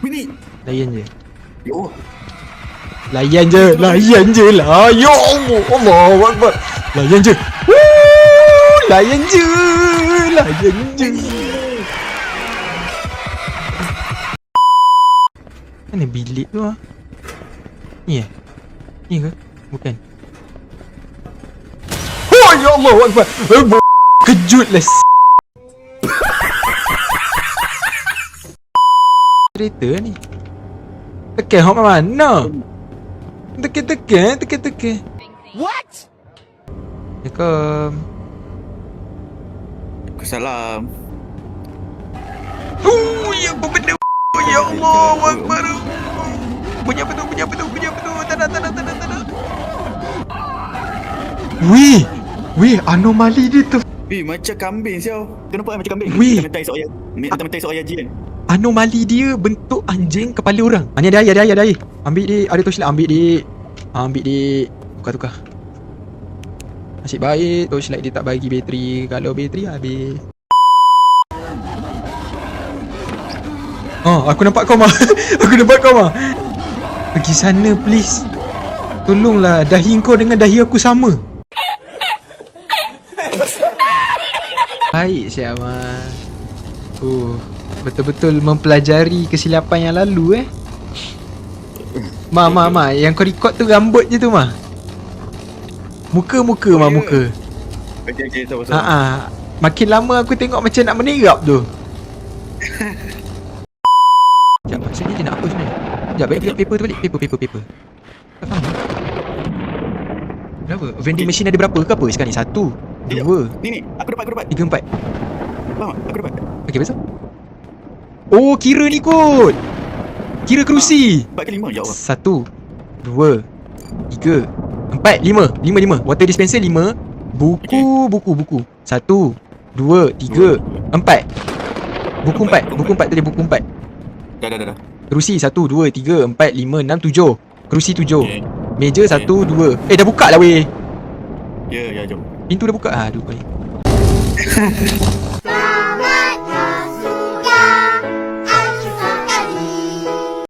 Bini. Layan je. Oh. Layan je lah. Ya Allah, Allahu Akbar. Layan je. Woo, layan je. Mana bilik tu ah? Ni eh? Ni ke? Bukan. Oh ya Allahu Akbar. Kejut lah. Cerita ni. Tekan hok mana? Tekan. What? Assalamualaikum. Salam. Ya apa benda? Ya Allah Akbar. Bunyi apa tu? Tak nak. Weh, anomali dia tu. Macam kambing siau. Kenapa macam kambing? Weh. Mentai sok ayah Jin. Anomali dia bentuk anjing kepala orang. Ni ada air. Ambil dia, ada torchlight, ambil dia. Tukar. Nasib baik torchlight dia tak bagi bateri. Kalau bateri habis. Aku nampak kau mah. Pergi sana please. Tolonglah, dahi kau dengan dahi aku sama. Baik Syama. Betul-betul mempelajari kesilapan yang lalu Ma, yang kau record tu rambut je tu Ma. Muka. Okay, sabar. Makin lama aku tengok macam nak menerap tu. Sekejap, maksudnya dia nak apa sebenarnya? Sekejap, baik paper tu balik. Paper. Tak faham. Kenapa? Vending machine ada berapa ke apa sekarang ni? 1, 2. Ni, aku dapat. 3, 4. Faham? Aku dapat. Okay, besar. Oh, kira ni kot. Kira kerusi. 4 ke 5, ya Allah. 1, 2, 3, 4, 5. Water dispenser 5. Buku. 1, 2, 3, 4. Buku 4 tadi, buku 4. Dah. Kerusi 1, 2, 3, 4, 5, 6, 7. Kerusi 7. Okay. Meja 1, 2. Dah buka lah weh. Ya, jom. Pintu dah buka. Aduh.